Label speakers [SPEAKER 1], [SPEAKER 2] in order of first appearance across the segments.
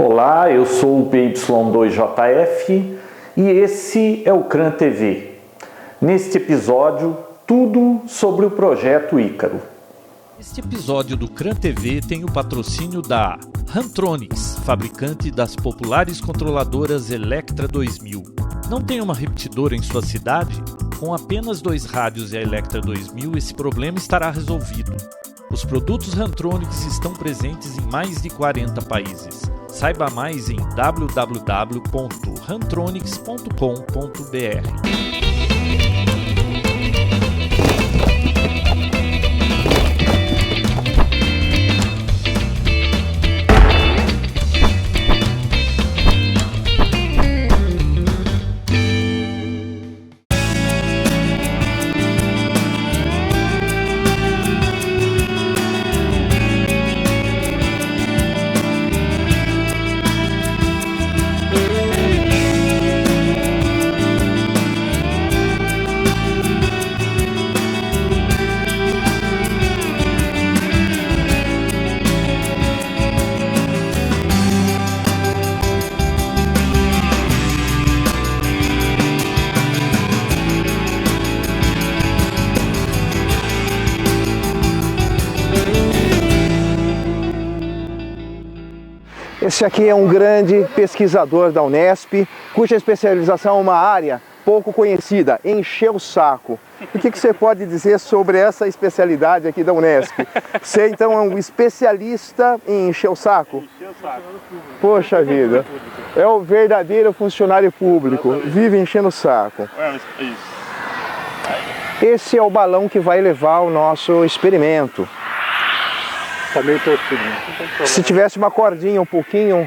[SPEAKER 1] Olá, eu sou o PY2JF e esse é o CRAN TV. Neste episódio, tudo sobre o projeto Ícaro.
[SPEAKER 2] Este episódio do CRAN TV tem o patrocínio da Rantronics, fabricante das populares controladoras Electra 2000. Não tem uma repetidora em sua cidade? Com apenas 2 rádios e a Electra 2000, esse problema estará resolvido. Os produtos Rantronics estão presentes em mais de 40 países. Saiba mais em www.rantronics.com.br.
[SPEAKER 3] Esse aqui é um grande pesquisador da Unesp, cuja especialização é uma área pouco conhecida, encher o saco. O que você pode dizer sobre essa especialidade aqui da Unesp? Você então é um especialista em encher o saco? Encher o saco. Poxa vida, é o verdadeiro funcionário público, vive enchendo o saco. Esse é o balão que vai levar o nosso experimento.
[SPEAKER 4] Tá meio torcido.
[SPEAKER 3] Se tivesse uma cordinha um pouquinho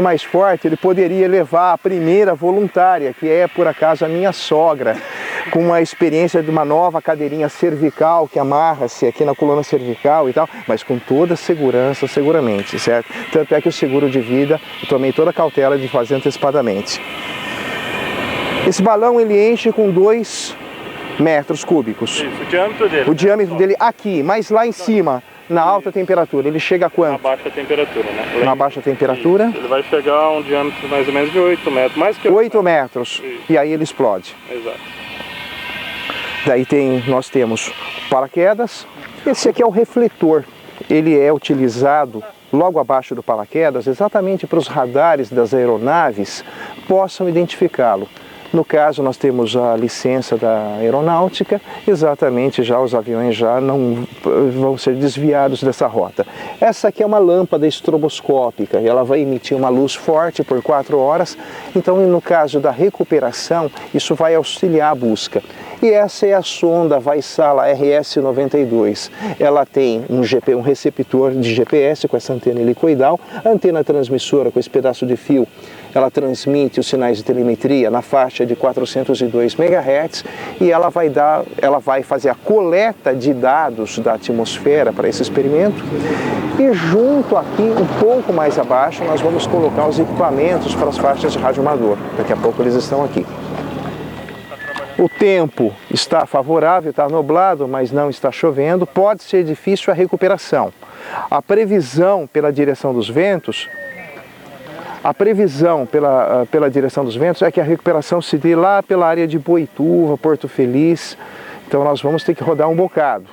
[SPEAKER 3] mais forte, ele poderia levar a primeira voluntária, que é por acaso a minha sogra, com uma experiência de uma nova cadeirinha cervical que amarra-se aqui na coluna cervical e tal, mas com toda segurança, seguramente, certo? Tanto é que o seguro de vida, eu tomei toda a cautela de fazer antecipadamente. Esse balão ele enche com 2 metros cúbicos.
[SPEAKER 4] Isso, o diâmetro dele.
[SPEAKER 3] O diâmetro dele aqui, mas lá em cima, na alta temperatura, ele chega a quanto?
[SPEAKER 4] Na baixa temperatura, né?
[SPEAKER 3] Na baixa temperatura?
[SPEAKER 4] Isso. Ele vai chegar a um diâmetro mais ou menos de 8 metros, mais que
[SPEAKER 3] 8 metros. Isso. E aí ele explode.
[SPEAKER 4] Exato.
[SPEAKER 3] Daí nós temos paraquedas. Esse aqui é o refletor. Ele é utilizado logo abaixo do paraquedas, exatamente para os radares das aeronaves possam identificá-lo. No caso, nós temos a licença da aeronáutica, exatamente já os aviões já não vão ser desviados dessa rota. Essa aqui é uma lâmpada estroboscópica, ela vai emitir uma luz forte por 4 horas, então no caso da recuperação, isso vai auxiliar a busca. E essa é a sonda Vaisala RS-92. Ela tem um receptor de GPS com essa antena helicoidal, a antena transmissora com esse pedaço de fio. Ela transmite os sinais de telemetria na faixa de 402 MHz e ela vai fazer a coleta de dados da atmosfera para esse experimento. E junto aqui, um pouco mais abaixo, nós vamos colocar os equipamentos para as faixas de rádio amador. Daqui a pouco eles estão aqui. O tempo está favorável, está nublado, mas não está chovendo. Pode ser difícil a recuperação. A previsão pela direção dos ventos é que a recuperação se dê lá pela área de Boituva, Porto Feliz. Então nós vamos ter que rodar um bocado.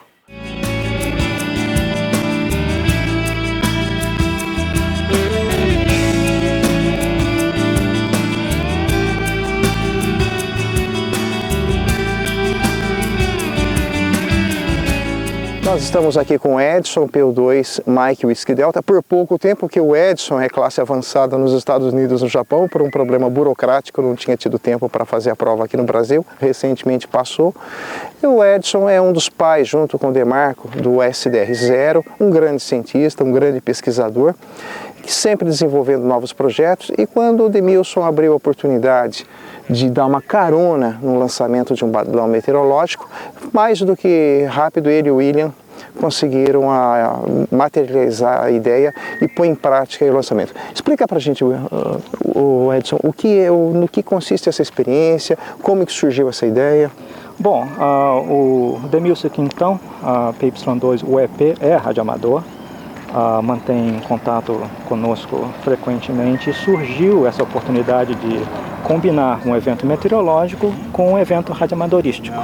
[SPEAKER 3] Nós estamos aqui com o Edson, PU2, Mike Whisky Delta, por pouco tempo, que o Edson é classe avançada nos Estados Unidos e no Japão, por um problema burocrático, não tinha tido tempo para fazer a prova aqui no Brasil, recentemente passou. E o Edson é um dos pais, junto com o Demarco, do SDR-0, um grande cientista, um grande pesquisador, sempre desenvolvendo novos projetos, e quando o Demilson abriu a oportunidade de dar uma carona no lançamento de um balão meteorológico, mais do que rápido ele e o William conseguiram materializar a ideia e pôr em prática o lançamento. Explica pra gente, o Edson, no que consiste essa experiência, como que surgiu essa ideia?
[SPEAKER 5] Bom, o Demilson aqui então, a PY2 UEP é radioamador. mantém contato conosco frequentemente, e surgiu essa oportunidade de combinar um evento meteorológico com um evento radioamadorístico,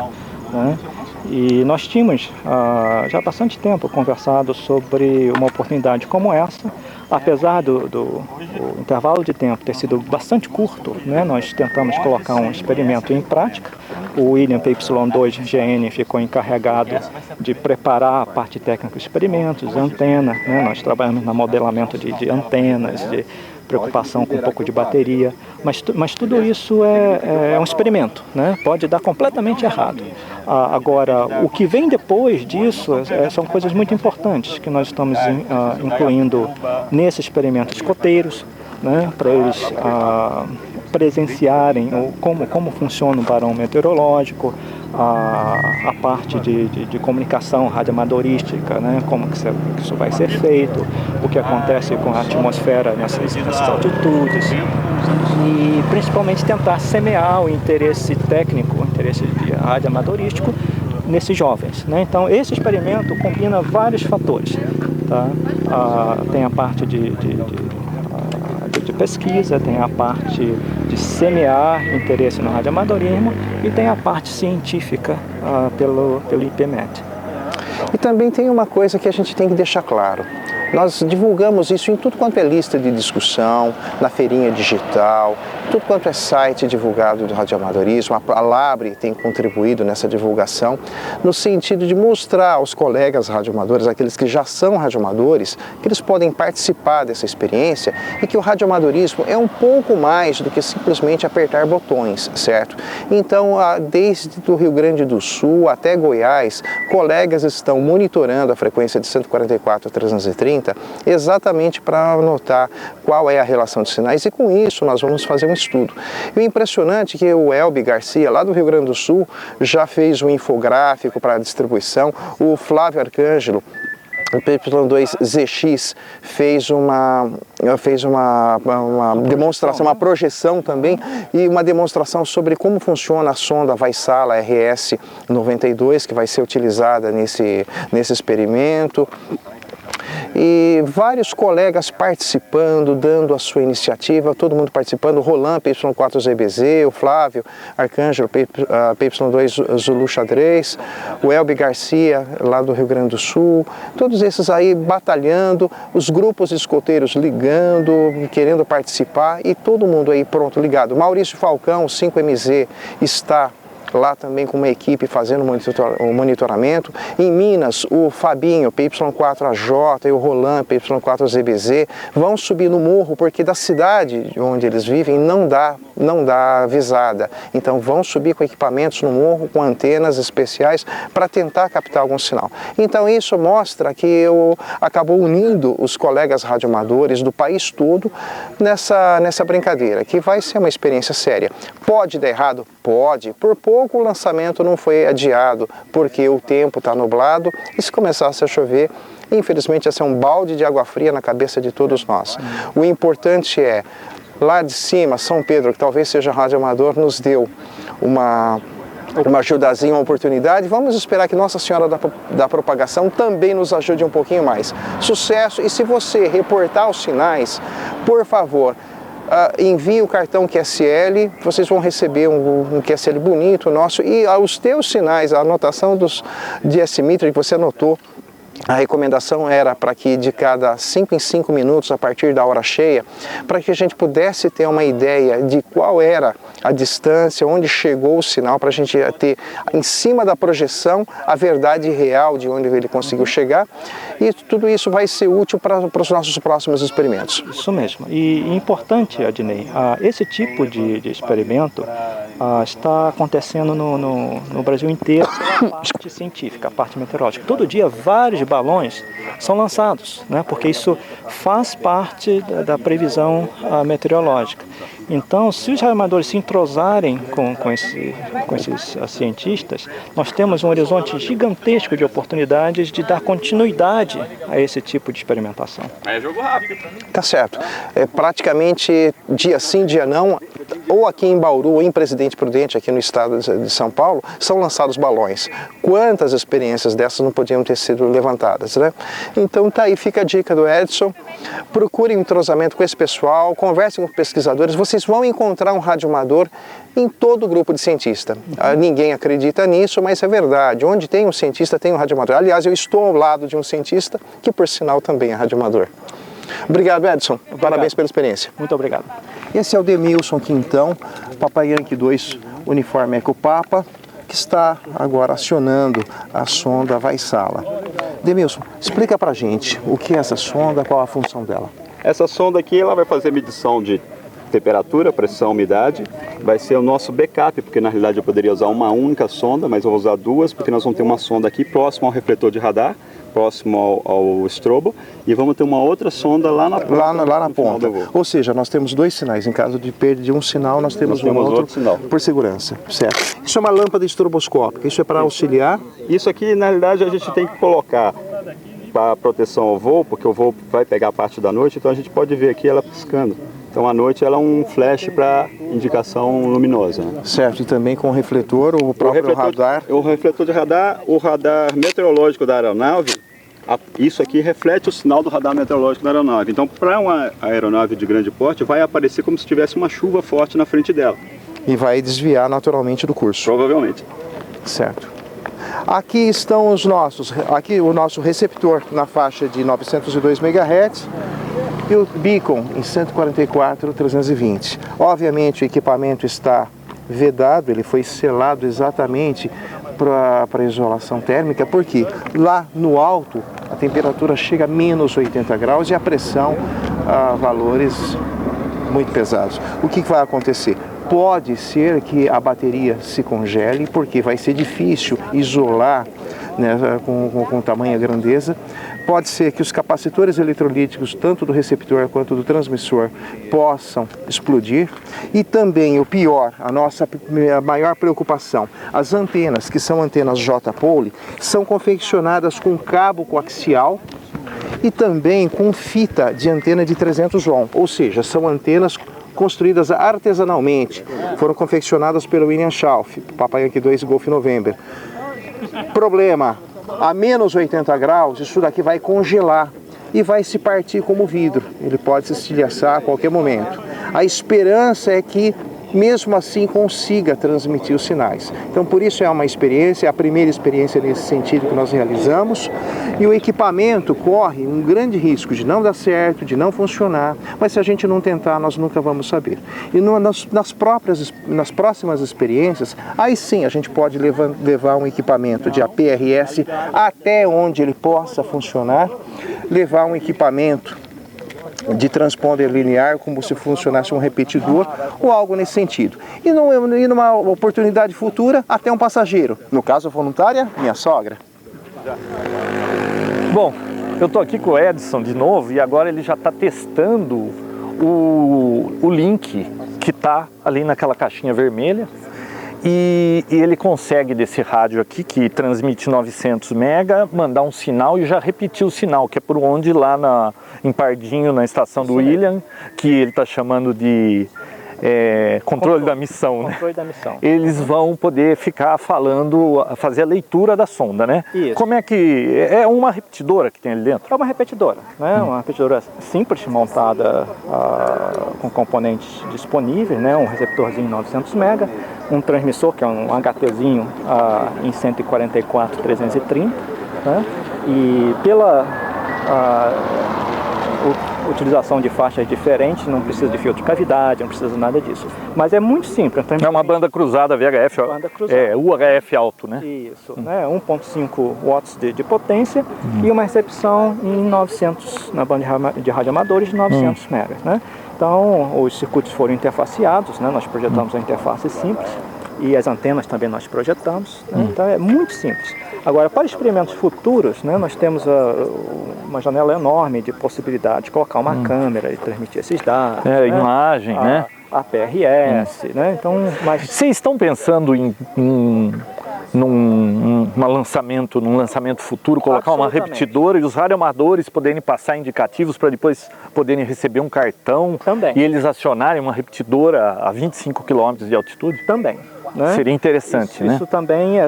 [SPEAKER 5] né? E nós tínhamos já há bastante tempo conversado sobre uma oportunidade como essa. Apesar do intervalo de tempo ter sido bastante curto, né, nós tentamos colocar um experimento em prática. O William PY2GN ficou encarregado de preparar a parte técnica dos experimentos, antena, né, nós trabalhamos no modelamento de antenas, de preocupação com um pouco de bateria, mas tudo isso é um experimento, né? Pode dar completamente errado. Agora, o que vem depois disso são coisas muito importantes que nós estamos incluindo nesse experimento escoteiros, né? Para eles presenciarem como funciona o barão meteorológico, a parte de comunicação radioamadorística, né? Como que isso vai ser feito, o que acontece com a atmosfera nessas altitudes, e principalmente tentar semear o interesse técnico, o interesse radioamadorístico nesses jovens, né? Então esse experimento combina vários fatores, tá? Tem a parte de pesquisa, tem a parte de semear interesse no radioamadorismo e tem a parte científica pelo IPMET.
[SPEAKER 3] E também tem uma coisa que a gente tem que deixar claro. Nós divulgamos isso em tudo quanto é lista de discussão, na feirinha digital, tudo quanto é site divulgado do radioamadorismo. A Labre tem contribuído nessa divulgação, no sentido de mostrar aos colegas radioamadores, aqueles que já são radioamadores, que eles podem participar dessa experiência e que o radioamadorismo é um pouco mais do que simplesmente apertar botões, certo? Então, desde o Rio Grande do Sul até Goiás, colegas estão monitorando a frequência de 144 a 330 exatamente para anotar qual é a relação de sinais, e com isso nós vamos fazer um estudo. E o impressionante é que o Elbi Garcia, lá do Rio Grande do Sul, já fez um infográfico para a distribuição. O Flávio Arcângelo, o PY2ZX, fez uma demonstração, uma projeção também, e uma demonstração sobre como funciona a sonda Vaisala RS-92, que vai ser utilizada nesse experimento. E vários colegas participando, dando a sua iniciativa, todo mundo participando, o Roland PY4ZBZ, o Flávio Arcângelo PY2 Zulu Xadrez, o Elbi Garcia lá do Rio Grande do Sul, todos esses aí batalhando, os grupos escoteiros ligando, querendo participar, e todo mundo aí pronto, ligado. Maurício Falcão, 5MZ, está lá também com uma equipe fazendo o monitoramento. Em Minas, o Fabinho, PY4AJ, e o Roland, PY4ZBZ, vão subir no morro, porque da cidade onde eles vivem não dá visada. Então vão subir com equipamentos no morro, com antenas especiais, para tentar captar algum sinal. Então isso mostra que acabou unindo os colegas radioamadores do país todo nessa brincadeira, que vai ser uma experiência séria. Pode dar errado? Pode. Por pouco o lançamento não foi adiado, porque o tempo está nublado, e se começasse a chover, infelizmente ia ser um balde de água fria na cabeça de todos nós. O importante é, lá de cima, São Pedro, que talvez seja radioamador, nos deu uma ajudazinha, uma oportunidade. Vamos esperar que Nossa Senhora da Propagação também nos ajude um pouquinho mais. Sucesso! E se você reportar os sinais, por favor, envie o cartão QSL, vocês vão receber um QSL bonito nosso, e os teus sinais, a anotação de S-Mitre que você anotou. A recomendação era para que de cada 5 em 5 minutos, a partir da hora cheia, para que a gente pudesse ter uma ideia de qual era a distância, onde chegou o sinal, para a gente ter em cima da projeção a verdade real de onde ele conseguiu chegar, e tudo isso vai ser útil para os nossos próximos experimentos.
[SPEAKER 5] Isso mesmo. E importante, Adnei, esse tipo de experimento está acontecendo no Brasil inteiro, a parte científica, a parte meteorológica. Todo dia vários balões são lançados, né, porque isso faz parte da previsão meteorológica. Então, se os radioamadores se entrosarem com esses cientistas, nós temos um horizonte gigantesco de oportunidades de dar continuidade a esse tipo de experimentação.
[SPEAKER 4] Aí é jogo rápido.
[SPEAKER 3] Tá certo. Praticamente dia sim, dia não, ou aqui em Bauru, ou em Presidente Prudente, aqui no estado de São Paulo, são lançados balões. Quantas experiências dessas não podiam ter sido levantadas, né? Então tá aí, fica a dica do Edson. Procurem um entrosamento com esse pessoal, conversem com pesquisadores, vocês vão encontrar um radioamador em todo o grupo de cientista. Ninguém acredita nisso, mas é verdade. Onde tem um cientista, tem um radioamador. Aliás, eu estou ao lado de um cientista, que por sinal também é radioamador. Obrigado, Edson.
[SPEAKER 5] Obrigado.
[SPEAKER 3] Parabéns pela experiência.
[SPEAKER 5] Muito obrigado.
[SPEAKER 3] Esse é o Demilson Quintão, Papai Yankee 2, uniforme Eco Papa, que está agora acionando a sonda Vaisala. Demilson, explica pra gente o que é essa sonda, qual a função dela.
[SPEAKER 6] Essa sonda aqui ela vai fazer medição de temperatura, pressão, umidade. Vai ser o nosso backup, porque na realidade eu poderia usar uma única sonda, mas eu vou usar duas, porque nós vamos ter uma sonda aqui próximo ao refletor de radar, próximo ao estrobo, e vamos ter uma outra sonda lá na ponta.
[SPEAKER 3] Lá na ponta. Ou seja, nós temos dois sinais. Em caso de perda de um sinal, nós temos outro
[SPEAKER 6] sinal.
[SPEAKER 3] Por segurança. Certo. Isso é uma lâmpada estroboscópica. Isso é para auxiliar?
[SPEAKER 6] Isso aqui, na realidade, a gente tem que colocar para proteção ao voo, porque o voo vai pegar a parte da noite, então a gente pode ver aqui ela piscando. Então à noite ela é um flash para indicação luminosa. Né?
[SPEAKER 3] Certo, e também com o refletor, o próprio radar.
[SPEAKER 6] O refletor de radar, o radar meteorológico da aeronave, isso aqui reflete o sinal do radar meteorológico da aeronave. Então para uma aeronave de grande porte vai aparecer como se tivesse uma chuva forte na frente dela.
[SPEAKER 3] E vai desviar naturalmente do curso.
[SPEAKER 6] Provavelmente.
[SPEAKER 3] Certo. Aqui estão aqui o nosso receptor na faixa de 902 MHz e o beacon em 144/320. Obviamente o equipamento está vedado, ele foi selado exatamente para isolação térmica, porque lá no alto a temperatura chega a menos 80 graus e a pressão a valores muito pesados. O que vai acontecer? Pode ser que a bateria se congele, porque vai ser difícil isolar, né, com tamanha grandeza. Pode ser que os capacitores eletrolíticos, tanto do receptor quanto do transmissor, possam explodir. E também, o pior, a maior preocupação, as antenas, que são antenas J-pole, são confeccionadas com cabo coaxial e também com fita de antena de 300 ohm, ou seja, são antenas construídas artesanalmente, foram confeccionadas pelo William Schauf, Papai Yankee 2 Golf November. Problema, a menos 80 graus, isso daqui vai congelar e vai se partir como vidro, ele pode se estilhaçar a qualquer momento. A esperança é que mesmo assim consiga transmitir os sinais. Então por isso é uma experiência, é a primeira experiência nesse sentido que nós realizamos, e o equipamento corre um grande risco de não dar certo, de não funcionar, mas se a gente não tentar, nós nunca vamos saber. E nas próximas experiências, aí sim a gente pode levar um equipamento de APRS até onde ele possa funcionar, levar um equipamento de transponder linear, como se funcionasse um repetidor ou algo nesse sentido. E numa oportunidade futura, até um passageiro. No caso voluntária, minha sogra.
[SPEAKER 1] Bom, eu estou aqui com o Edson de novo e agora ele já está testando o link que está ali naquela caixinha vermelha. E ele consegue desse rádio aqui, que transmite 900 MB, mandar um sinal e já repetir o sinal, que é por onde lá em Pardinho, na estação do William, que ele está chamando de controle da missão, né?
[SPEAKER 5] Controle da missão.
[SPEAKER 1] Eles vão poder ficar falando, fazer a leitura da sonda, né?
[SPEAKER 5] Isso.
[SPEAKER 1] Como é que... É uma repetidora que tem ali dentro?
[SPEAKER 5] É uma repetidora, né? Uma repetidora simples, montada com componentes disponíveis, né? Um receptorzinho 900 MB, um transmissor, que é um HTzinho em 144/330, né? E pela utilização de faixas diferentes, não precisa de filtro de cavidade, não precisa nada disso. Mas é muito simples.
[SPEAKER 1] É uma banda cruzada VHF, UHF alto, né?
[SPEAKER 5] Isso, né? 1.5 watts de potência e uma recepção em 900, na banda de radioamadores de 900 megas, né? Então, os circuitos foram interfaceados, né? Nós projetamos a interface simples e as antenas também nós projetamos, né? Então é muito simples. Agora, para experimentos futuros, né, nós temos uma janela enorme de possibilidade de colocar uma câmera e transmitir esses dados.
[SPEAKER 1] Né? Imagem, né?
[SPEAKER 5] A PRS, né? Então,
[SPEAKER 1] Vocês estão pensando em num lançamento futuro, colocar uma repetidora e os radioamadores poderem passar indicativos para depois poderem receber um cartão
[SPEAKER 5] Também.
[SPEAKER 1] e eles acionarem uma repetidora a 25 km de altitude?
[SPEAKER 5] Também. Né?
[SPEAKER 1] Seria interessante, né?
[SPEAKER 5] Isso também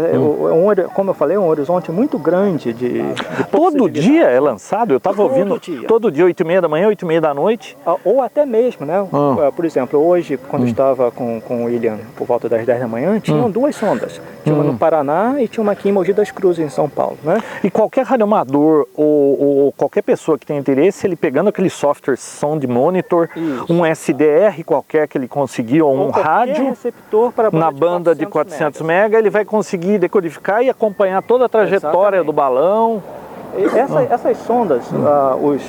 [SPEAKER 5] como eu falei, um horizonte muito grande de
[SPEAKER 1] Todo dia é lançado? Eu estava ouvindo
[SPEAKER 5] dia.
[SPEAKER 1] Todo dia, 8h30 da manhã, 8h30 da noite.
[SPEAKER 5] Ou até mesmo, né? Por exemplo, hoje, quando eu estava com o William por volta das 10 da manhã, tinham duas sondas. Tinha uma no Paraná e tinha uma aqui em Mogi das Cruzes, em São Paulo, né?
[SPEAKER 1] E qualquer radioamador ou qualquer pessoa que tenha interesse, ele pegando aquele software Sound Monitor, um SDR qualquer que ele conseguir, ou um rádio,
[SPEAKER 5] receptor para
[SPEAKER 1] na banda de 400 MB, ele vai conseguir decodificar e acompanhar toda a trajetória do balão.
[SPEAKER 5] Essas sondas, os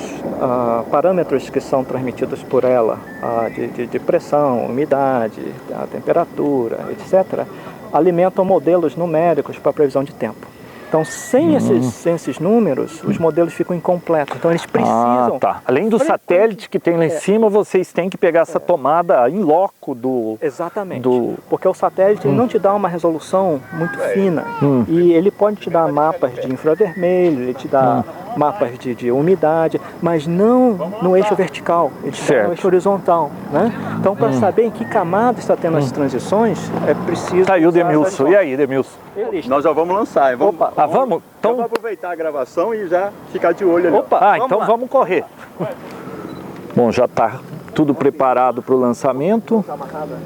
[SPEAKER 5] parâmetros que são transmitidos por ela, de pressão, umidade, a temperatura, etc., alimentam modelos numéricos para previsão de tempo. Então, sem esses números, os modelos ficam incompletos. Então, eles precisam...
[SPEAKER 1] Além do satélite que tem lá em cima, vocês têm que pegar essa tomada em loco do...
[SPEAKER 5] Exatamente. Porque o satélite ele não te dá uma resolução muito fina. E ele pode te dar mapas de infravermelho, ele te dá mapas de umidade, mas não no eixo vertical, ele te dá no eixo horizontal. Né? Então, para saber em que camada está tendo as transições, é preciso...
[SPEAKER 1] Tá aí o Demilson. E aí, Demilson?
[SPEAKER 6] Nós já vamos lançar. Vamos,
[SPEAKER 1] vamos? Então
[SPEAKER 6] vamos aproveitar a gravação e já ficar de olho ali.
[SPEAKER 1] Então vamos correr. Bom, já está tudo preparado para o lançamento.
[SPEAKER 6] Tá amarrado.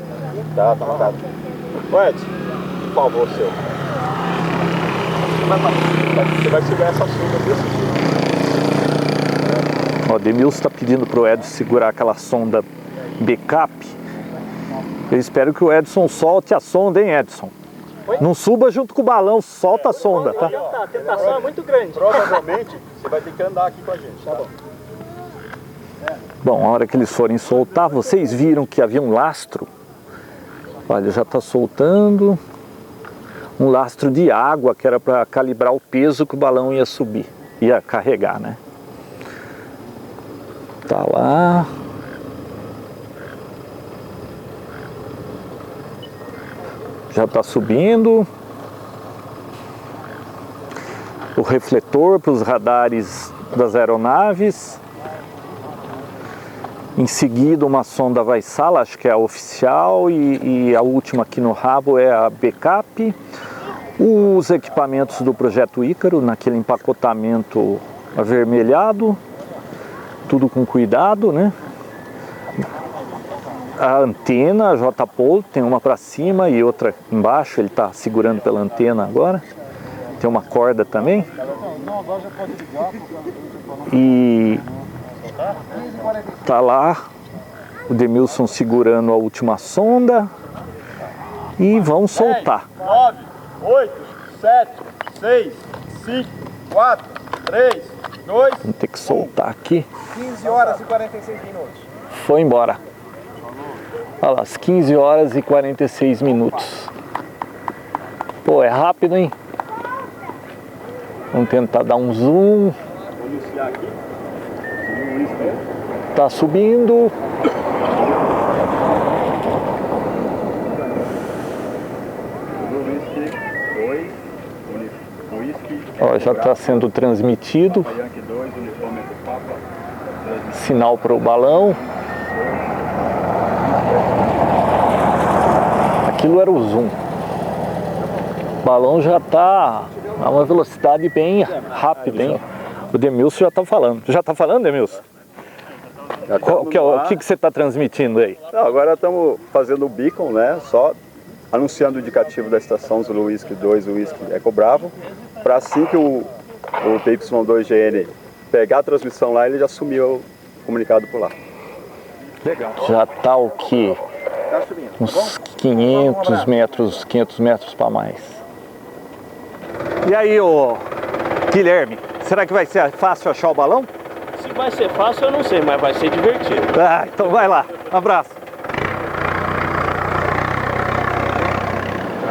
[SPEAKER 6] Tá amarrado. Ed, por favor, seu. Você vai segurar essa sonda desse jeito.
[SPEAKER 1] O Demilson está pedindo para o Edson segurar aquela sonda backup. Eu espero que o Edson solte a sonda, hein, Edson? Não suba junto com o balão, solta a sonda, tá?
[SPEAKER 5] A tentação é muito grande.
[SPEAKER 6] Provavelmente você vai ter que andar aqui com a gente, tá bom?
[SPEAKER 1] Bom, a hora que eles forem soltar, vocês viram que havia um lastro. Olha, já está soltando. Um lastro de água que era para calibrar o peso que o balão ia subir, ia carregar, né? Tá lá. Já está subindo. O refletor para os radares das aeronaves. Em seguida uma sonda Vaisala, acho que é a oficial, e a última aqui no rabo é a backup. Os equipamentos do projeto Ícaro, naquele empacotamento avermelhado, tudo com cuidado, né? A antena, a J-Pole, tem uma para cima e outra embaixo, ele está segurando pela antena agora. Tem uma corda também. E tá lá o Demilson segurando a última sonda e vão soltar.
[SPEAKER 6] 9, 8, 7, 6, 5, 4, 3, 2,
[SPEAKER 1] Vamos ter que soltar aqui.
[SPEAKER 3] 15 horas e 46 minutos.
[SPEAKER 1] Foi embora. Olha lá, às 15 horas e 46 minutos. Pô, é rápido, hein? Vamos tentar dar um zoom. Tá subindo. Ó, já está sendo transmitido. Sinal para o balão. Aquilo era o zoom. O balão já está a uma velocidade bem rápida, hein? O Demilson já está falando. Já está falando, Demilson? O que você está transmitindo aí?
[SPEAKER 6] Não, agora estamos fazendo o beacon, né? Só anunciando o indicativo da estação Zulu Whisky 2, o Whisky Eco Bravo, para assim que o PY2GN pegar a transmissão lá, ele já sumiu o comunicado por lá.
[SPEAKER 1] Legal. Já está o quê? Uns 500 metros para mais. E aí, ô Guilherme, será que vai ser fácil achar o balão?
[SPEAKER 4] Se vai ser fácil eu não sei, mas vai ser divertido.
[SPEAKER 1] Ah, então vai lá. Um abraço.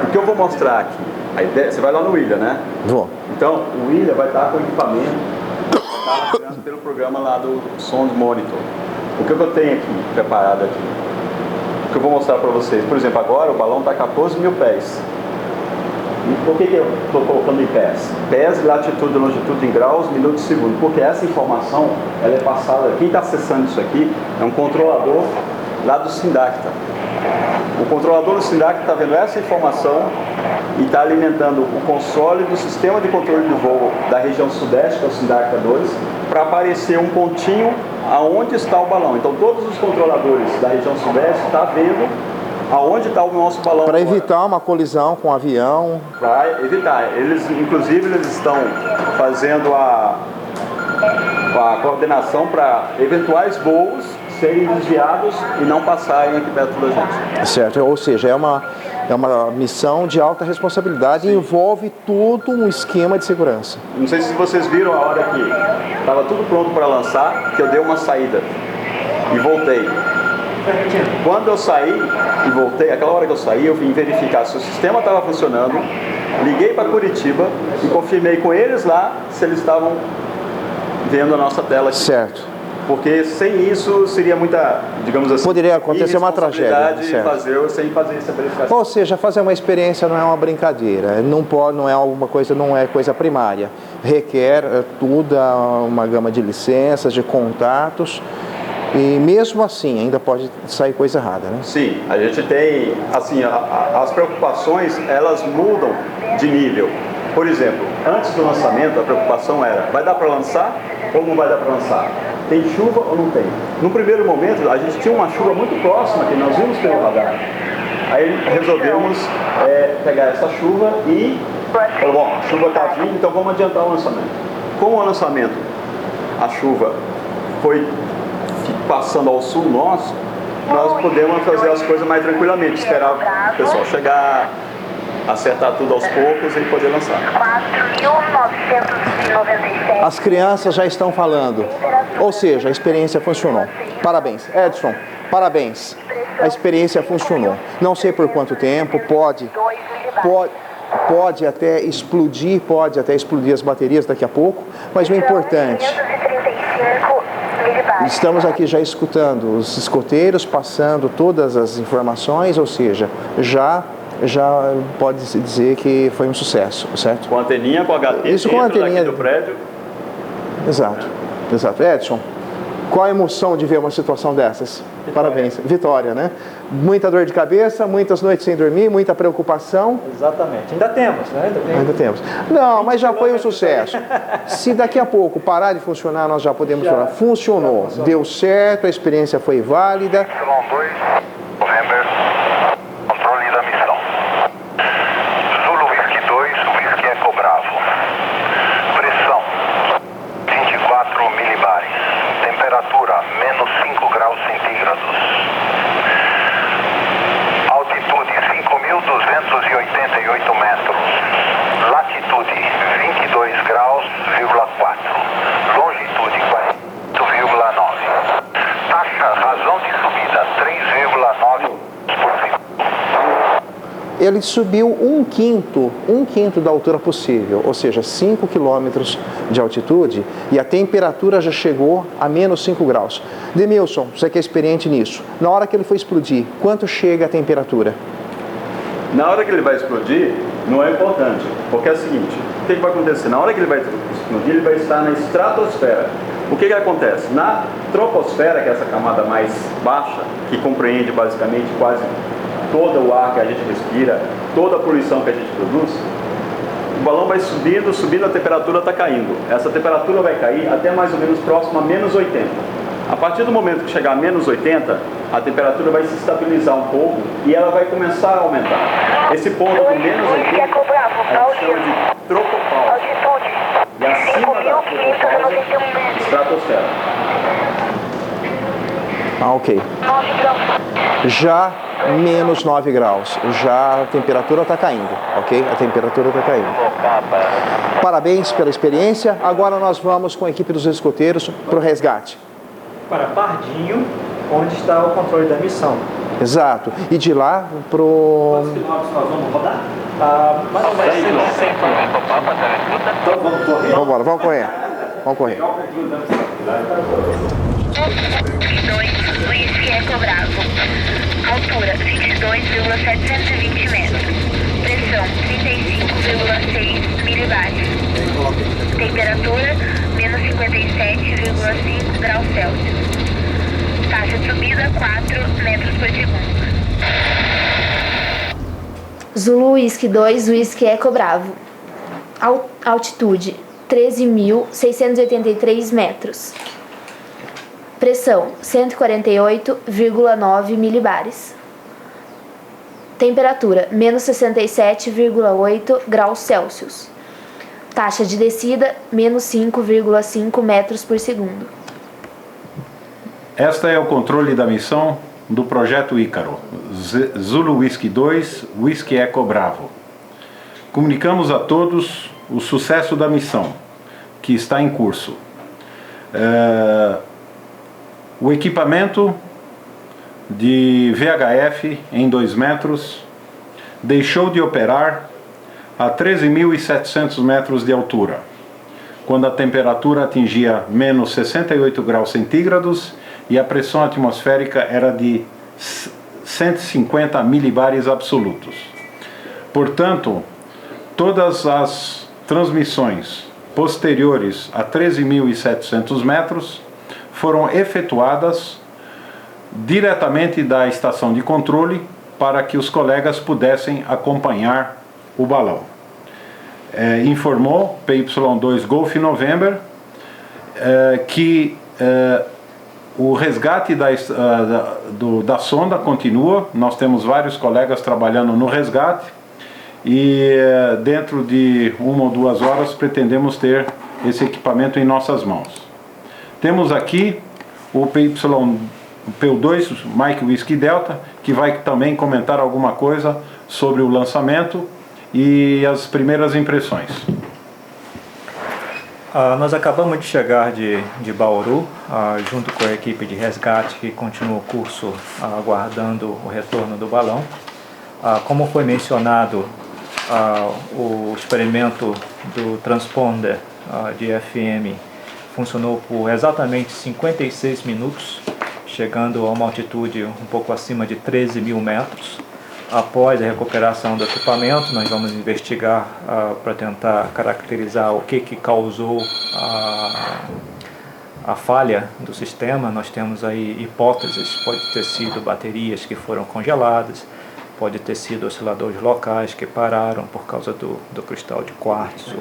[SPEAKER 6] O que eu vou mostrar aqui, a ideia, você vai lá no William, né?
[SPEAKER 1] Vou.
[SPEAKER 6] Então, o William vai estar com o equipamento que está rastreando pelo programa lá do Sound Monitor. O que eu tenho aqui, preparado aqui, o que eu vou mostrar para vocês, por exemplo, agora o balão está a 14 mil pés. Por que eu estou colocando em pés? Pés, latitude e longitude em graus, minutos e segundos. Porque essa informação, ela é passada, quem está acessando isso aqui é um controlador lá do Sindacta. O controlador do Sindacta está vendo essa informação e está alimentando o console do sistema de controle de voo da região sudeste, que é o Sindacta 2, para aparecer um pontinho aonde está o balão. Então todos os controladores da região sudeste estão vendo aonde está o nosso balão.
[SPEAKER 3] Para evitar uma colisão com o avião.
[SPEAKER 6] Para evitar. Inclusive, eles estão fazendo a coordenação para eventuais voos serem desviados e não passarem aqui perto da gente.
[SPEAKER 3] Certo, ou seja, é uma missão de alta responsabilidade e envolve todo um esquema de segurança.
[SPEAKER 6] Não sei se vocês viram a hora que estava tudo pronto para lançar, que eu dei uma saída e voltei. Quando eu saí e voltei, aquela hora que eu saí, eu vim verificar se o sistema estava funcionando, liguei para Curitiba e confirmei com eles lá se eles estavam vendo a nossa tela aqui.
[SPEAKER 3] Certo.
[SPEAKER 6] Porque sem isso seria muita, digamos assim,
[SPEAKER 3] poderia acontecer uma tragédia,
[SPEAKER 6] sem fazer essa verificação.
[SPEAKER 3] Ou seja, fazer uma experiência não é uma brincadeira, não é coisa primária. Requer toda uma gama de licenças, de contatos. E mesmo assim, ainda pode sair coisa errada, né?
[SPEAKER 6] Sim, a gente tem, assim, as preocupações, elas mudam de nível. Por exemplo, antes do lançamento, a preocupação era, vai dar para lançar ou não vai dar para lançar? Tem chuva ou não tem? No primeiro momento, a gente tinha uma chuva muito próxima, que nós vimos pelo radar. Aí resolvemos pegar essa chuva e, bom, a chuva está vindo, então vamos adiantar o lançamento. Com o lançamento, a chuva foi passando ao sul nosso, nós podemos fazer as coisas mais tranquilamente, esperar o pessoal chegar, acertar tudo aos poucos e poder lançar.
[SPEAKER 3] 4.997. As crianças já estão falando, ou seja, a experiência funcionou. Parabéns. Edson, parabéns. A experiência funcionou. Não sei por quanto tempo, pode até explodir as baterias daqui a pouco, mas o importante... Estamos aqui já escutando os escoteiros passando todas as informações, ou seja, já pode-se dizer que foi um sucesso, certo?
[SPEAKER 6] Com a anteninha, com a HT,
[SPEAKER 3] isso com a anteninha
[SPEAKER 6] do prédio.
[SPEAKER 3] Exato. Edson, qual a emoção de ver uma situação dessas? Vitória. Parabéns. Vitória, né? Muita dor de cabeça, muitas noites sem dormir, muita preocupação.
[SPEAKER 5] Exatamente. Ainda temos, né?
[SPEAKER 3] Ainda temos. Não, mas já foi um sucesso. Se daqui a pouco parar de funcionar, nós já podemos falar. Funcionou, deu certo, a experiência foi válida.
[SPEAKER 7] Controle da missão. Zulu Whisky 2, Whisky Eco Bravo. Pressão 24 milibares. Temperatura menos 5 graus centígrados. Altitude 5.288 metros. Latitude 22 graus,4. Longitude 4,9. Taxa razão de subida 3,9%.
[SPEAKER 3] Ele subiu um quinto da altura possível, ou seja, 5 quilômetros de altitude, e a temperatura já chegou a menos 5 graus. Demilson, você que é experiente nisso, na hora que ele for explodir, quanto chega a temperatura?
[SPEAKER 6] Na hora que ele vai explodir, não é importante, porque é o seguinte, o que vai acontecer? Na hora que ele vai explodir, ele vai estar na estratosfera. O que acontece? Na troposfera, que é essa camada mais baixa, que compreende basicamente quase todo o ar que a gente respira, toda a poluição que a gente produz, o balão vai subindo, a temperatura está caindo. Essa temperatura vai cair até mais ou menos próximo a menos 80. A partir do momento que chegar a menos 80, a temperatura vai se estabilizar um pouco e ela vai começar a aumentar. Esse ponto de menos 80 a gente chama de tropopausa. E acima da tropopausa, estratosfera.
[SPEAKER 3] Ok. Já menos 9 graus, já a temperatura está caindo, ok? A temperatura está caindo. Parabéns pela experiência. Agora nós vamos com a equipe dos escoteiros para o resgate.
[SPEAKER 5] Para Pardinho, onde está o controle da missão.
[SPEAKER 3] Exato. E de lá para o...
[SPEAKER 5] Quantos quilômetros nós vamos rodar? Mais ou menos 100 quilômetros. Então vamos correr?
[SPEAKER 3] Vamos correr. Vamos correr.
[SPEAKER 8] 2, Whisky Eco Bravo. Altura 22,720 metros. Pressão Pressão 35,6 milibares. Temperatura menos 57,5 graus Celsius. Taxa de subida 4 metros por segundo.
[SPEAKER 9] Zulu Whisky 2, Whisky Eco Bravo. Altitude 13.683 metros. Pressão 148,9 milibares. Temperatura menos 67,8 graus Celsius. Taxa de descida menos 5,5 metros por segundo.
[SPEAKER 10] Esta é o controle da missão do Projeto Ícaro, Zulu Whisky 2, Whisky Eco Bravo. Comunicamos a todos o sucesso da missão, que está em curso. O equipamento de VHF em 2 metros deixou de operar a 13.700 metros de altura, quando a temperatura atingia menos 68 graus centígrados e a pressão atmosférica era de 150 milibares absolutos. Portanto, todas as transmissões posteriores a 13.700 metros foram efetuadas diretamente da estação de controle para que os colegas pudessem acompanhar o balão. Informou PY2 Golf November que o resgate da sonda continua. Nós temos vários colegas trabalhando no resgate e dentro de 1 ou 2 horas pretendemos ter esse equipamento em nossas mãos. Temos aqui o PY2 Mike Whisky Delta, que vai também comentar alguma coisa sobre o lançamento e as primeiras impressões.
[SPEAKER 5] Nós acabamos de chegar de Bauru, junto com a equipe de resgate que continua o curso aguardando o retorno do balão. Como foi mencionado, o experimento do transponder de FM funcionou por exatamente 56 minutos, chegando a uma altitude um pouco acima de 13.000 metros. Após a recuperação do equipamento, nós vamos investigar para tentar caracterizar o que causou a falha do sistema. Nós temos aí hipóteses, pode ter sido baterias que foram congeladas, pode ter sido osciladores locais que pararam por causa do cristal de quartzo,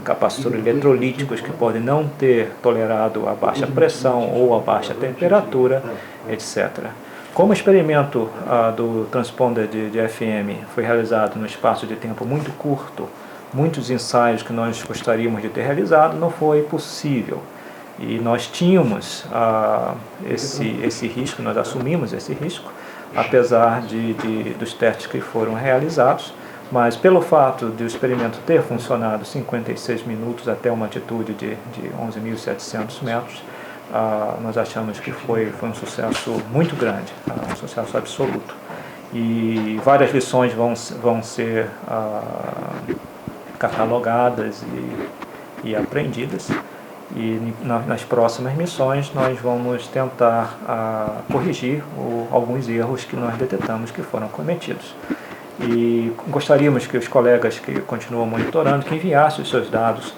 [SPEAKER 5] capacitores eletrolíticos que podem não ter tolerado a baixa pressão ou a baixa temperatura, etc. Como o experimento do transponder de FM foi realizado num espaço de tempo muito curto, muitos ensaios que nós gostaríamos de ter realizado não foi possível. E nós tínhamos esse risco, nós assumimos esse risco, apesar dos testes que foram realizados, mas pelo fato de o experimento ter funcionado 56 minutos até uma altitude de 11.700 metros, nós achamos que foi um sucesso muito grande, um sucesso absoluto. E várias lições vão ser catalogadas e aprendidas. E nas próximas missões nós vamos tentar corrigir alguns erros que nós detectamos que foram cometidos. E gostaríamos que os colegas que continuam monitorando, que enviassem os seus dados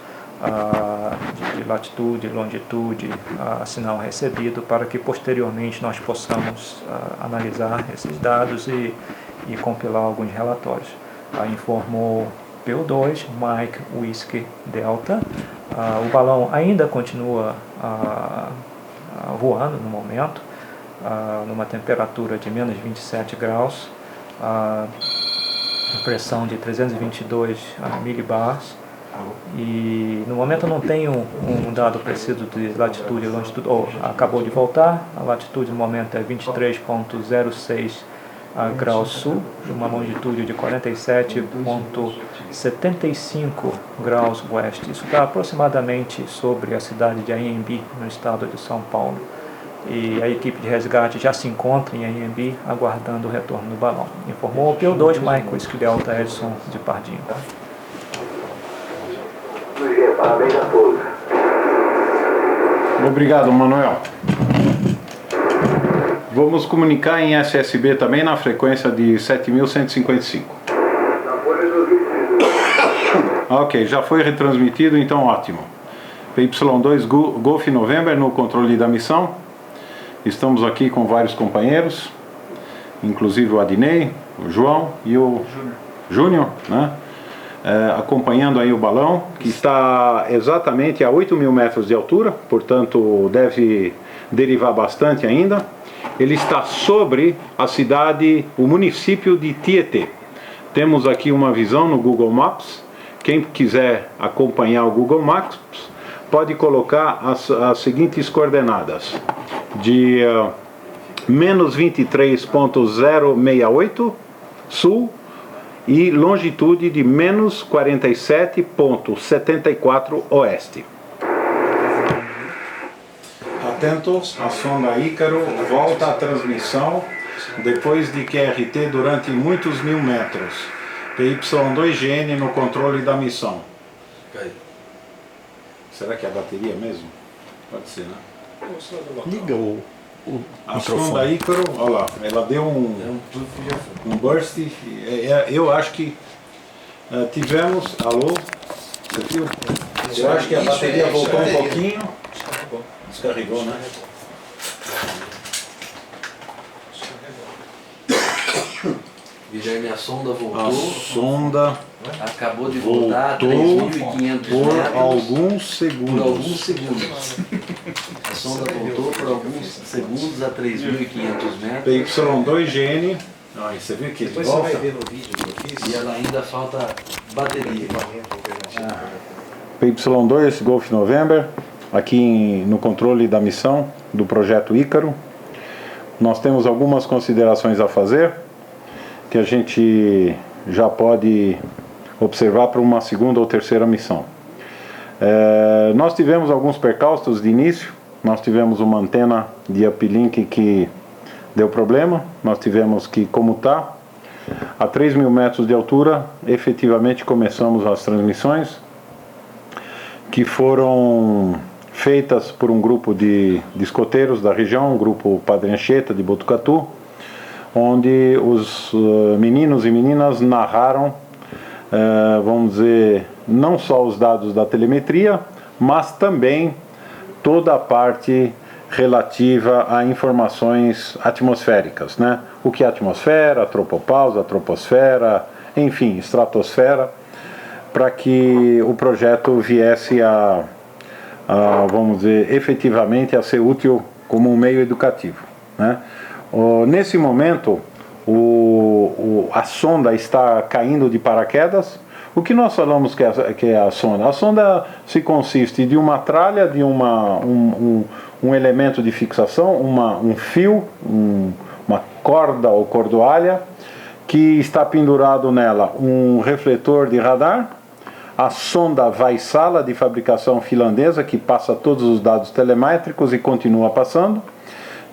[SPEAKER 5] de latitude, longitude, sinal recebido, para que posteriormente nós possamos analisar esses dados e compilar alguns relatórios. Informou PO2, Mike Whisky Delta. O balão ainda continua voando no momento, numa temperatura de menos 27 graus, pressão de 322 milibars. E no momento eu não tenho um dado preciso de latitude e longitude, acabou de voltar, a latitude no momento é 23,06 graus sul, uma longitude de 47,75 graus oeste. Isso está aproximadamente sobre a cidade de Anhembi, no estado de São Paulo. E a equipe de resgate já se encontra em Anhembi, aguardando o retorno do balão. Informou o PO2 Mike Whisky Delta Edson de Pardinho.
[SPEAKER 7] Parabéns a todos.
[SPEAKER 10] Obrigado, Manuel. Vamos comunicar em SSB também na frequência de 7.155. Ok, já foi retransmitido, então ótimo. PY2 Golf November no controle da missão. Estamos aqui com vários companheiros, inclusive o Adnei, o João e o Júnior, né? Acompanhando aí o balão, que está exatamente a 8.000 metros de altura, portanto deve derivar bastante ainda. Ele está sobre a cidade, o município de Tietê. Temos aqui uma visão no Google Maps. Quem quiser acompanhar o Google Maps pode colocar as seguintes coordenadas: de menos 23.068 sul e longitude de menos 47.74 oeste. Atentos, a sonda Ícaro volta à transmissão depois de QRT durante muitos mil metros. PY2GN no controle da missão. Será que é a bateria mesmo? Pode ser, né?
[SPEAKER 1] Liga
[SPEAKER 10] a sonda Ícaro, olha lá, ela deu um burst. Eu acho que tivemos. Alô? Você viu? Eu acho que a bateria voltou um pouquinho. Descarregou, né?
[SPEAKER 11] Guilherme, a sonda voltou.
[SPEAKER 10] A sonda
[SPEAKER 11] acabou de voltar a 3.500 metros.
[SPEAKER 10] Por alguns segundos.
[SPEAKER 11] Por alguns segundos. A sonda voltou por alguns segundos a 3.500 metros.
[SPEAKER 10] PY2GN. Você viu que
[SPEAKER 11] depois você vai ver no vídeo que eu fiz. E ela ainda falta bateria.
[SPEAKER 10] PY2 Golf November, aqui no controle da missão do projeto Ícaro. Nós temos algumas considerações a fazer, que a gente já pode observar para uma segunda ou terceira missão. Nós tivemos alguns percalços de início. Nós tivemos uma antena de uplink que deu problema, nós tivemos que comutar. A 3.000 metros de altura, efetivamente começamos as transmissões, que foram feitas por um grupo de escoteiros da região, um grupo Padre Anchieta de Botucatu, onde os meninos e meninas narraram, vamos dizer, não só os dados da telemetria, mas também toda a parte relativa a informações atmosféricas, né? O que é atmosfera, tropopausa, troposfera, enfim, estratosfera, para que o projeto viesse vamos dizer, efetivamente a ser útil como um meio educativo, né? Nesse momento, a sonda está caindo de paraquedas. O que nós falamos que é a sonda? A sonda se consiste de uma tralha, de um elemento de fixação, um fio, uma corda ou cordoalha, que está pendurado nela um refletor de radar, a sonda Vaisala, de fabricação finlandesa, que passa todos os dados telemétricos e continua passando.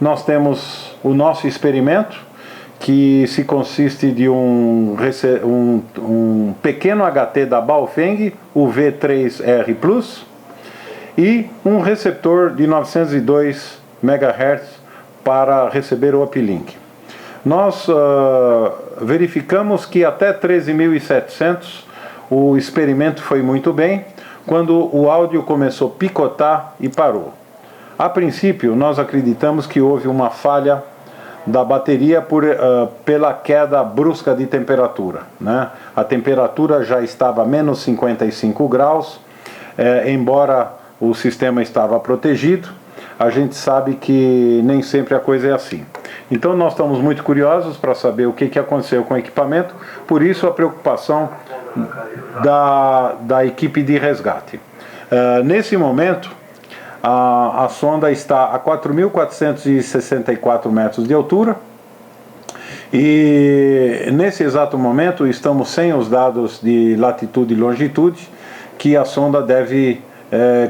[SPEAKER 10] Nós temos o nosso experimento, que se consiste de um pequeno HT da Baofeng, o V3R+, e um receptor de 902 MHz para receber o uplink. Nós verificamos que até 13.700 o experimento foi muito bem, quando o áudio começou a picotar e parou. A princípio, nós acreditamos que houve uma falha da bateria pela queda brusca de temperatura, né? A temperatura já estava a menos 55 graus, embora o sistema estava protegido, a gente sabe que nem sempre a coisa é assim. Então nós estamos muito curiosos para saber o que aconteceu com o equipamento, por isso a preocupação da equipe de resgate. Nesse momento, a sonda está a 4.464 metros de altura e nesse exato momento estamos sem os dados de latitude e longitude que a sonda deve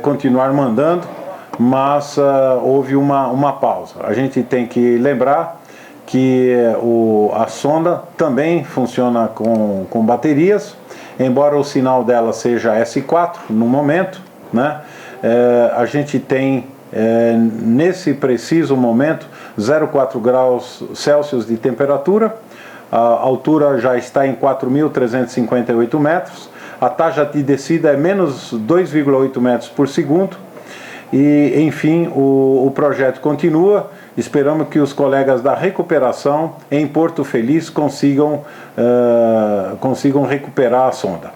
[SPEAKER 10] continuar mandando, mas houve uma pausa. A gente tem que lembrar que a sonda também funciona com baterias, embora o sinal dela seja S4 no momento, né? A gente tem nesse preciso momento 0,4 graus Celsius de temperatura, a altura já está em 4.358 metros, a taxa de descida é menos 2,8 metros por segundo. E, enfim, o projeto continua. Esperamos que os colegas da recuperação em Porto Feliz consigam recuperar a sonda.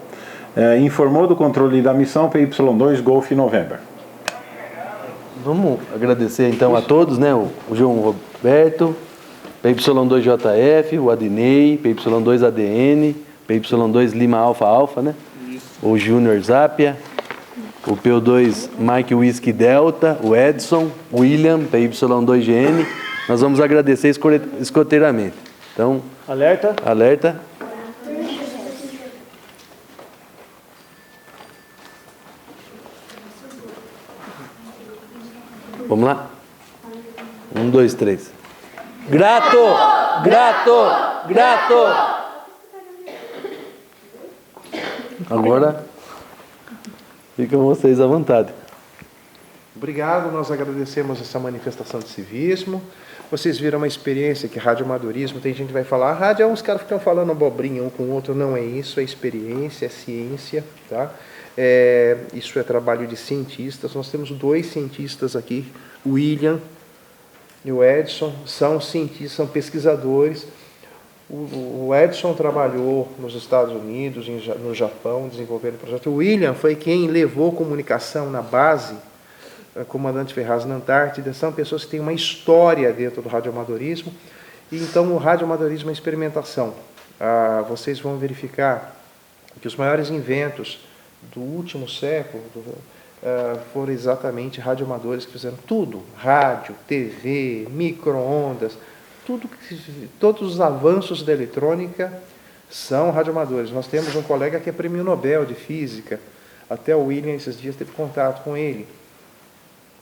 [SPEAKER 10] Informou do controle da missão PY2 Golf November.
[SPEAKER 11] Vamos agradecer então a todos, né? O João Roberto, PY2JF, o Adinei, PY2ADN, PY2 Lima Alfa Alfa, né? O Júnior Zapia, o PO2 Mike Whisky Delta, o Edson, William, PY2GN. Nós vamos agradecer escoteiramente. Então,
[SPEAKER 5] alerta.
[SPEAKER 11] Alerta. Vamos lá? 1, 2, 3. Grato! Grato! Grato! Agora, ficam vocês à vontade.
[SPEAKER 3] Obrigado, nós agradecemos essa manifestação de civismo. Vocês viram uma experiência que radioamadorismo, tem gente que vai falar, rádio é uns caras que estão falando abobrinha um com o outro, não é isso, é experiência, é ciência, tá? Isso é trabalho de cientistas. Nós temos 2 cientistas aqui, o William e o Edson, são cientistas, são pesquisadores. O Edson trabalhou nos Estados Unidos, no Japão, desenvolvendo o projeto. O William foi quem levou comunicação na base, comandante Ferraz na Antártida. São pessoas que têm uma história dentro do radioamadorismo. E então o radioamadorismo é experimentação. Vocês vão verificar que os maiores inventos do último século foram exatamente radioamadores que fizeram tudo, rádio, TV, micro-ondas, todos os avanços da eletrônica são radioamadores. Nós temos um colega que é prêmio Nobel de Física, até o William esses dias teve contato com ele.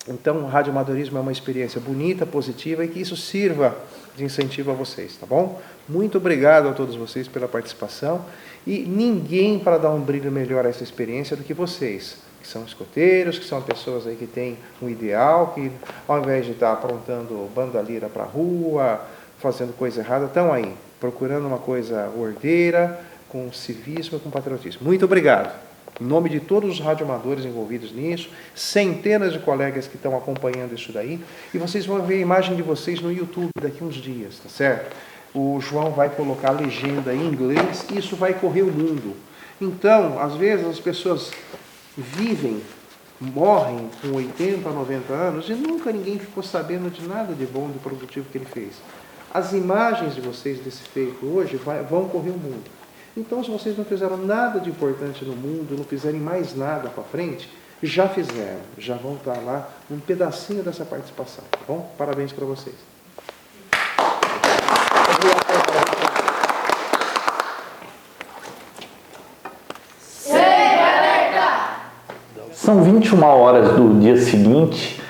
[SPEAKER 3] Então o radioamadorismo é uma experiência bonita, positiva e que isso sirva de incentivo a vocês, tá bom? Muito obrigado a todos vocês pela participação e ninguém para dar um brilho melhor a essa experiência do que vocês, que são escoteiros, que são pessoas aí que têm um ideal, que ao invés de estar aprontando bandalheira para a rua, fazendo coisa errada, estão aí, procurando uma coisa ordeira, com civismo e com patriotismo. Muito obrigado. Em nome de todos os radioamadores envolvidos nisso, centenas de colegas que estão acompanhando isso daí, e vocês vão ver a imagem de vocês no YouTube daqui uns dias, tá certo? O João vai colocar a legenda em inglês e isso vai correr o mundo. Então, às vezes as pessoas morrem com 80, 90 anos e nunca ninguém ficou sabendo de nada de bom, de produtivo que ele fez. As imagens de vocês desse feito hoje vão correr o mundo. Então, se vocês não fizeram nada de importante no mundo, não fizerem mais nada para frente, já fizeram, já vão estar lá um pedacinho dessa participação, tá bom? Parabéns para vocês.
[SPEAKER 1] São 21 horas do dia seguinte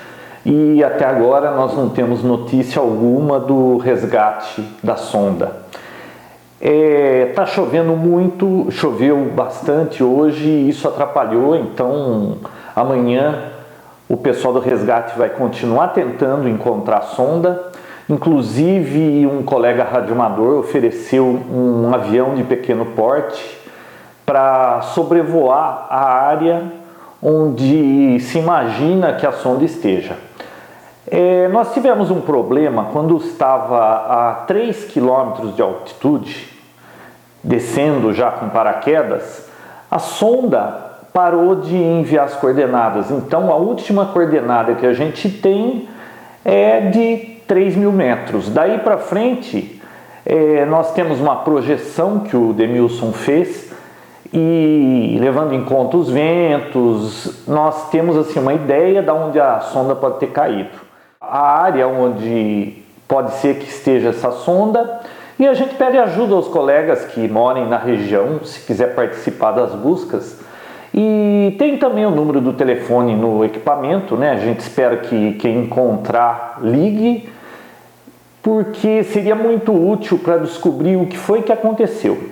[SPEAKER 1] e até agora nós não temos notícia alguma do resgate da sonda. Tá chovendo muito, choveu bastante hoje e isso atrapalhou, então amanhã o pessoal do resgate vai continuar tentando encontrar a sonda. Inclusive um colega radioamador ofereceu um avião de pequeno porte para sobrevoar a área onde se imagina que a sonda esteja. Nós tivemos um problema quando estava a 3 km de altitude, descendo já com paraquedas, a sonda parou de enviar as coordenadas. Então a última coordenada que a gente tem é de 3.000 metros. Daí para frente, nós temos uma projeção que o Demilson fez e, levando em conta os ventos, nós temos assim uma ideia de onde a sonda pode ter caído. A área onde pode ser que esteja essa sonda, e a gente pede ajuda aos colegas que morem na região, se quiser participar das buscas. E tem também o número do telefone no equipamento, né? A gente espera que quem encontrar ligue, porque seria muito útil para descobrir o que foi que aconteceu.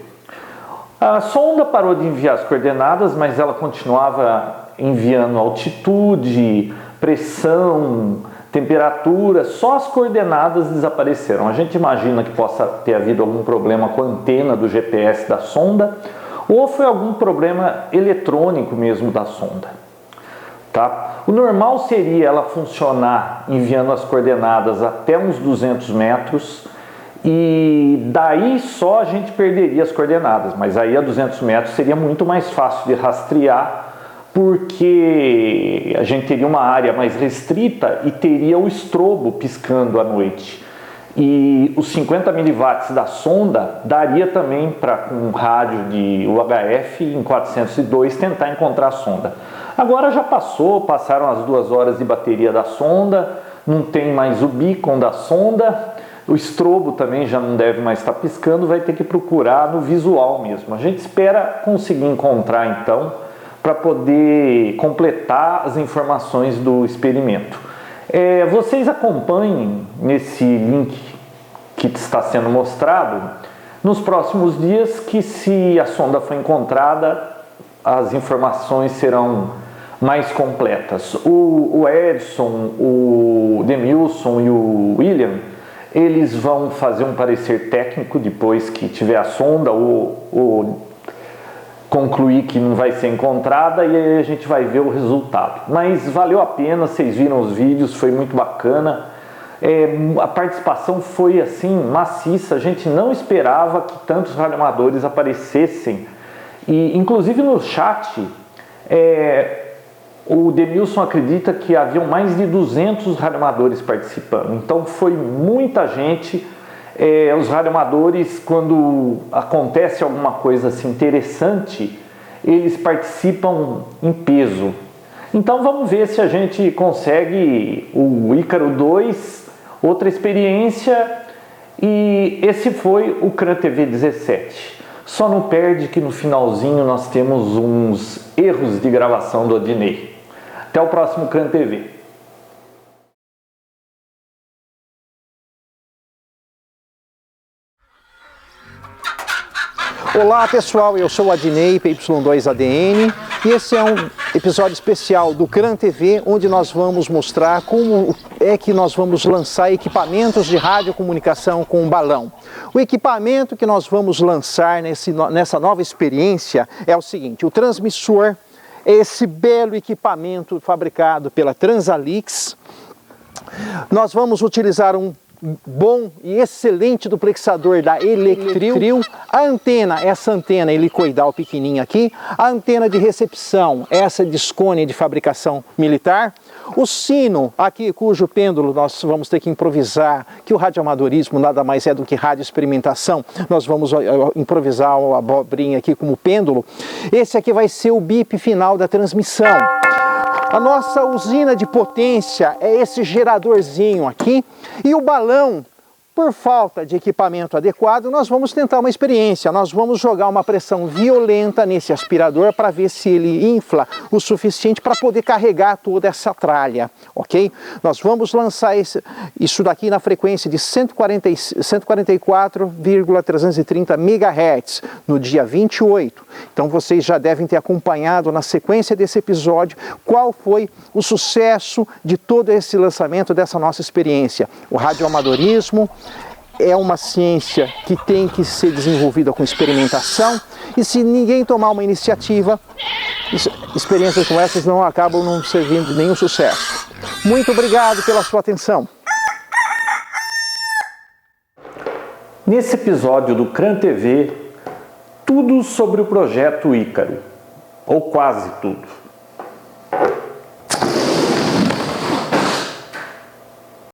[SPEAKER 1] A sonda parou de enviar as coordenadas, mas ela continuava enviando altitude, pressão, temperatura, só as coordenadas desapareceram. A gente imagina que possa ter havido algum problema com a antena do GPS da sonda, ou foi algum problema eletrônico mesmo da sonda. Tá? O normal seria ela funcionar enviando as coordenadas até uns 200 metros e daí só a gente perderia as coordenadas, mas aí a 200 metros seria muito mais fácil de rastrear porque a gente teria uma área mais restrita e teria o estrobo piscando à noite. E os 50 miliwatts da sonda daria também para um rádio de UHF em 402 tentar encontrar a sonda. Agora já passaram as 2 horas de bateria da sonda, não tem mais o beacon da sonda, o estrobo também já não deve mais estar piscando, vai ter que procurar no visual mesmo. A gente espera conseguir encontrar então, para poder completar as informações do experimento. Vocês acompanhem nesse link que está sendo mostrado nos próximos dias que, se a sonda for encontrada, as informações serão mais completas. O Edson, o Demilson e o William, eles vão fazer um parecer técnico depois que tiver a sonda ou concluir que não vai ser encontrada, e aí a gente vai ver o resultado. Mas valeu a pena, vocês viram os vídeos, foi muito bacana. A participação foi assim maciça, a gente não esperava que tantos radioamadores aparecessem, e inclusive no chat o Demilson acredita que haviam mais de 200 radioamadores participando, então foi muita gente. Os radioamadores, quando acontece alguma coisa assim interessante, eles participam em peso. Então vamos ver se a gente consegue o Ícaro 2, outra experiência, e esse foi o CRAN TV 17. Só não perde que no finalzinho nós temos uns erros de gravação do Adnei. Até o próximo CRAN TV.
[SPEAKER 3] Olá pessoal, eu sou o Adnei, PY2ADN, e esse é um episódio especial do CRAN TV, onde nós vamos mostrar como é que nós vamos lançar equipamentos de radiocomunicação com balão. O equipamento que nós vamos lançar nessa nova experiência é o seguinte: o transmissor é esse belo equipamento fabricado pela Transalix. Nós vamos utilizar um bom e excelente duplexador da Electril, a antena, essa antena helicoidal pequenininha aqui, a antena de recepção, essa Discone de fabricação militar, o sino aqui, cujo pêndulo nós vamos ter que improvisar, que o radioamadorismo nada mais é do que radioexperimentação, nós vamos improvisar a abobrinha aqui como pêndulo. Esse aqui vai ser o bip final da transmissão. A nossa usina de potência é esse geradorzinho aqui, e o balão, por falta de equipamento adequado, nós vamos tentar uma experiência. Nós vamos jogar uma pressão violenta nesse aspirador para ver se ele infla o suficiente para poder carregar toda essa tralha, ok? Nós vamos lançar isso daqui na frequência de 144,330 MHz no dia 28. Então vocês já devem ter acompanhado na sequência desse episódio qual foi o sucesso de todo esse lançamento dessa nossa experiência. O radioamadorismo é uma ciência que tem que ser desenvolvida com experimentação, e se ninguém tomar uma iniciativa, experiências como essas não acabam não servindo nenhum sucesso. Muito obrigado pela sua atenção.
[SPEAKER 1] Nesse episódio do CRAN TV, tudo sobre o projeto Ícaro, ou quase tudo.